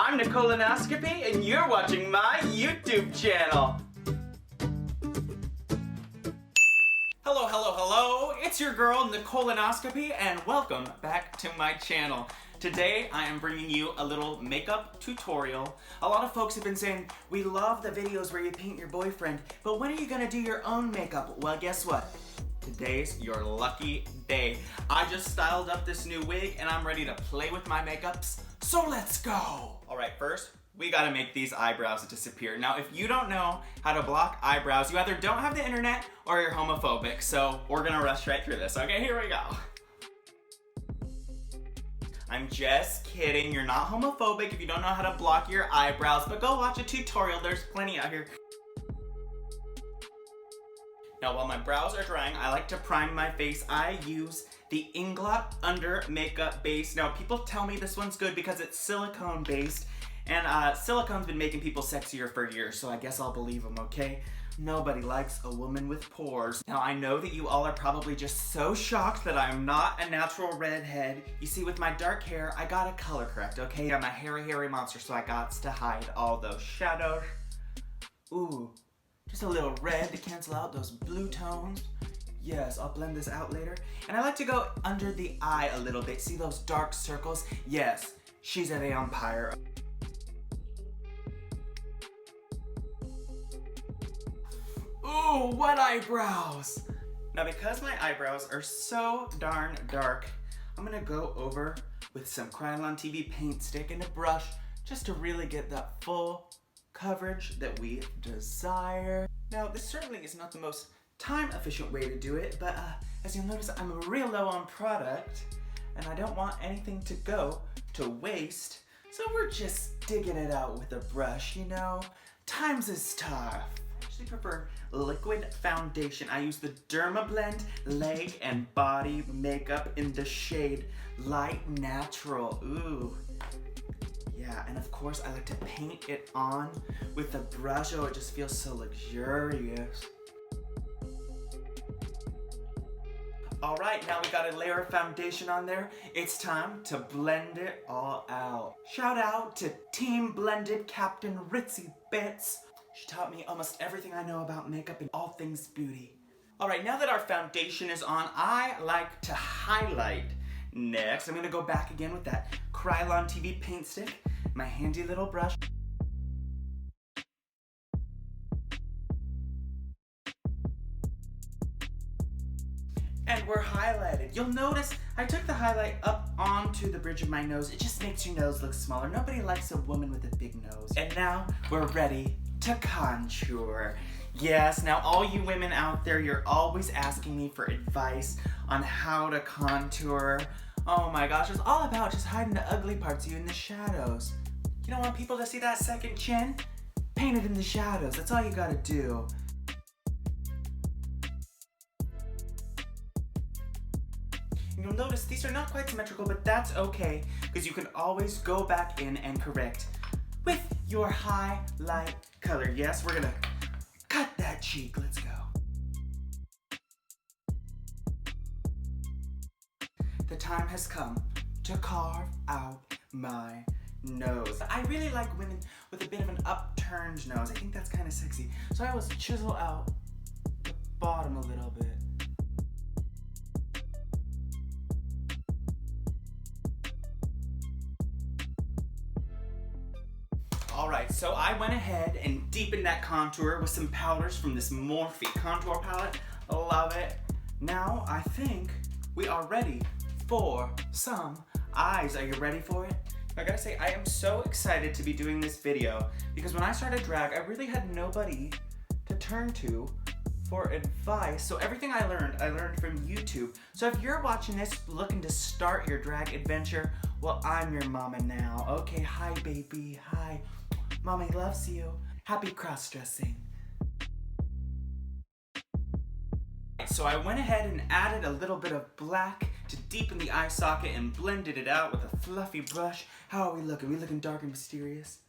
I'm Nicole Onoscopi, and you're watching my YouTube channel. Hello, hello, hello. It's your girl, Nicole Onoscopi, and welcome back to my channel. Today, I am bringing you a little makeup tutorial. A lot of folks have been saying, we love the videos where you paint your boyfriend, but when are you gonna do your own makeup? Well, guess what? Today's your lucky day. I just styled up this new wig and I'm ready to play with my makeups, so let's go. All right, first, we gotta make these eyebrows disappear. Now, if you don't know how to block eyebrows, you either don't have the internet or you're homophobic, so we're gonna rush right through this, okay? Here we go. I'm just kidding, you're not homophobic if you don't know how to block your eyebrows, but go watch a tutorial, there's plenty out here. Now, while my brows are drying, I like to prime my face. I use the Inglot Under Makeup Base. Now, people tell me this one's good because it's silicone based, and silicone's been making people sexier for years, so I guess I'll believe them, okay? Nobody likes a woman with pores. Now, I know that you all are probably just so shocked that I'm not a natural redhead. You see, with my dark hair, I gotta color correct, okay? I'm a hairy monster, so I gots to hide all those shadows. Ooh. Just a little red to cancel out those blue tones. Yes, I'll blend this out later. And I like to go under the eye a little bit. See those dark circles? Yes, she's a vampire. Ooh, what eyebrows! Now, because my eyebrows are so darn dark, I'm gonna go over with some Krylon TV paint stick and a brush just to really get that full coverage that we desire. Now, this certainly is not the most time-efficient way to do it, but as you'll notice, I'm real low on product, and I don't want anything to go to waste, so we're just digging it out with a brush, you know? Times is tough. I actually prefer liquid foundation. I use the Dermablend leg and body makeup in the shade Light Natural. Ooh. Yeah, and of course I like to paint it on with a brush. Oh, it just feels so luxurious. All right, now we got a layer of foundation on there. It's time to blend it all out. Shout out to Team Blended Captain Ritzy Bits. She taught me almost everything I know about makeup and all things beauty. All right, now that our foundation is on, I like to highlight. Next, I'm gonna go back again with that Krylon TV paint stick, my handy little brush. And we're highlighted. You'll notice I took the highlight up onto the bridge of my nose. It just makes your nose look smaller. Nobody likes a woman with a big nose. And now we're ready to contour. Yes, now all you women out there, you're always asking me for advice on how to contour. Oh my gosh, it's all about just hiding the ugly parts of you in the shadows. You don't want people to see that second chin? Paint it in the shadows, that's all you gotta do. You'll notice these are not quite symmetrical, but that's okay, because you can always go back in and correct with your highlight color. Yes, we're gonna cut that cheek, let's go. The time has come to carve out my nose. I really like women with a bit of an upturned nose. I think that's kind of sexy. So I always chisel out the bottom a little bit. Alright, so I went ahead and deepened that contour with some powders from this Morphe contour palette. Love it. Now I think we are ready for some eyes. Are you ready for it? I gotta say, I am so excited to be doing this video because when I started drag, I really had nobody to turn to for advice. So everything I learned from YouTube. So if you're watching this looking to start your drag adventure, well, I'm your mama now. Okay, hi baby, hi. Mommy loves you. Happy cross-dressing. So I went ahead and added a little bit of black to deepen the eye socket and blended it out with a fluffy brush. How are we looking? We looking dark and mysterious?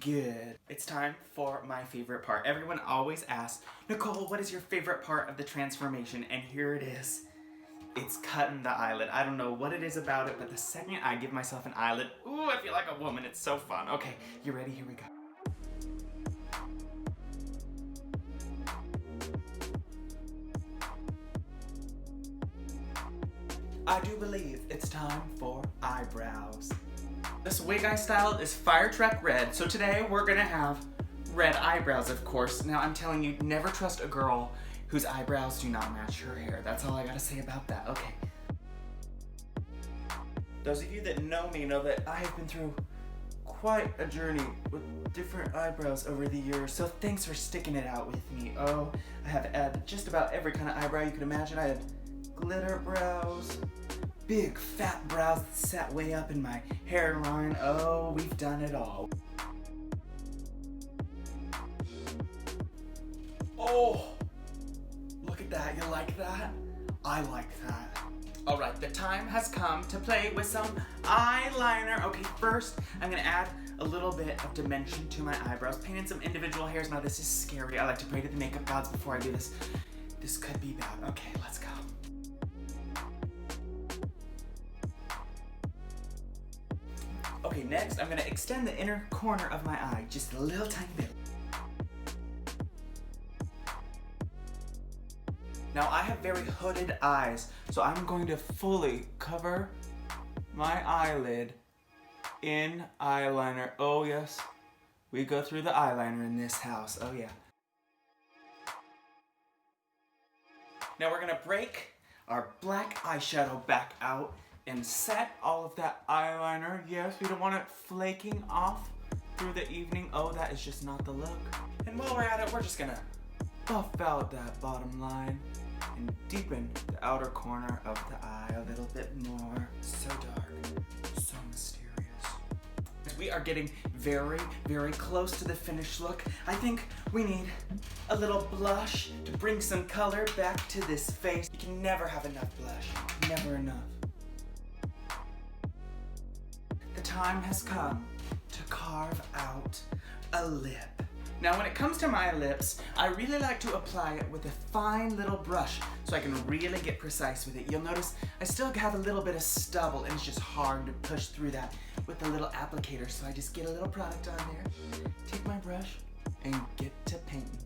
Good. It's time for my favorite part. Everyone always asks, Nicole, what is your favorite part of the transformation? And here it is. it's cutting the eyelid. I don't know what it is about it, but the second I give myself an eyelid, ooh, I feel like a woman. It's so fun. Okay, you ready? Here we go. I do believe it's time for eyebrows. This wig I styled is Fire Truck Red, so today we're gonna have red eyebrows, of course. Now I'm telling you, never trust a girl whose eyebrows do not match her hair. That's all I gotta say about that. Okay. Those of you that know me know that I have been through quite a journey with different eyebrows over the years, so thanks for sticking it out with me. Oh, I have had just about every kind of eyebrow you could imagine. I had glitter brows, big fat brows that sat way up in my hairline. Oh, we've done it all. Oh, look at that. You like that? I like that. All right, the time has come to play with some eyeliner. Okay, first I'm gonna add a little bit of dimension to my eyebrows, painting some individual hairs. Now this is scary. I like to pray to the makeup gods before I do this. This could be bad. Okay, let's go. Okay, next I'm gonna extend the inner corner of my eye just a little tiny bit. Now I have very hooded eyes, so I'm going to fully cover my eyelid in eyeliner. Oh yes, we go through the eyeliner in this house. Oh yeah. Now we're gonna break our black eyeshadow back out and set all of that eyeliner. Yes, we don't want it flaking off through the evening. Oh, that is just not the look. And while we're at it, we're just gonna buff out that bottom line and deepen the outer corner of the eye a little bit more. So dark, so mysterious. We are getting very, very close to the finished look. I think we need a little blush to bring some color back to this face. You can never have enough blush, never enough. The time has come to carve out a lip. Now when it comes to my lips, I really like to apply it with a fine little brush so I can really get precise with it. You'll notice I still have a little bit of stubble and it's just hard to push through that with the little applicator, so I just get a little product on there, take my brush, and get to painting.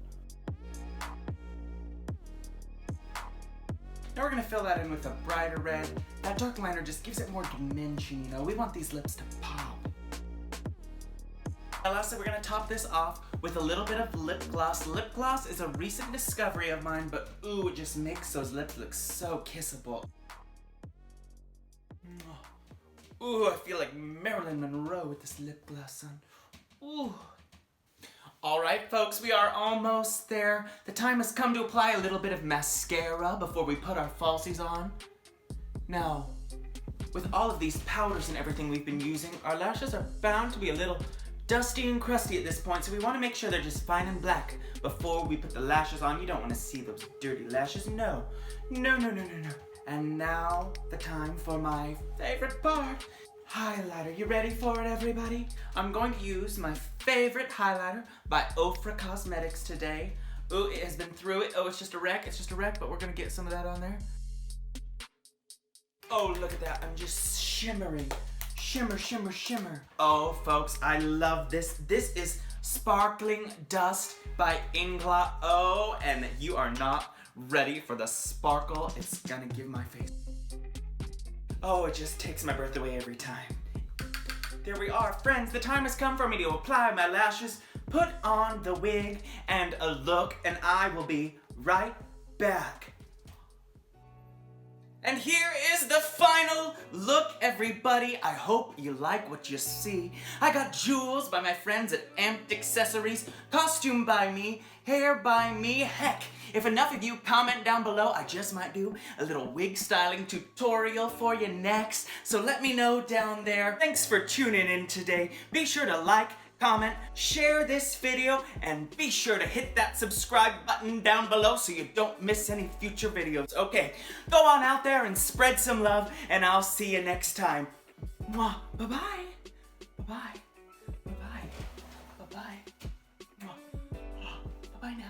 Now we're gonna fill that in with a brighter red. That dark liner just gives it more dimension, you know? We want these lips to pop. Now lastly, we're gonna top this off with a little bit of lip gloss. Lip gloss is a recent discovery of mine, but ooh, it just makes those lips look so kissable. Ooh, I feel like Marilyn Monroe with this lip gloss on. Ooh. All right, folks, we are almost there. The time has come to apply a little bit of mascara before we put our falsies on. Now, with all of these powders and everything we've been using, our lashes are bound to be a little dusty and crusty at this point, so we want to make sure they're just fine and black before we put the lashes on. You don't want to see those dirty lashes. No. No, no, no, no, no. And now, the time for my favorite part. Highlighter. You ready for it, everybody? I'm going to use my favorite highlighter by Ofra Cosmetics today. Ooh, it has been through it. Oh, it's just a wreck. It's just a wreck, but we're going to get some of that on there. Oh, look at that. I'm just shimmering. Shimmer, shimmer, shimmer. Oh, folks, I love this. This is Sparkling Dust by Ingla. Oh, and you are not ready for the sparkle it's gonna give my face. Oh, it just takes my breath away every time. There we are, friends. The time has come for me to apply my lashes, put on the wig and a look, and I will be right back. And here is the final look, everybody. I hope you like what you see. I got jewels by my friends at Amped Accessories, costume by me, hair by me. Heck, if enough of you comment down below, I just might do a little wig styling tutorial for you next. So let me know down there. Thanks for tuning in today. Be sure to like, comment, share this video, and be sure to hit that subscribe button down below so you don't miss any future videos. Okay, go on out there and spread some love, and I'll see you next time. Mwah. Bye-bye. Bye-bye. Bye-bye. Bye-bye. Mwah. Bye-bye now.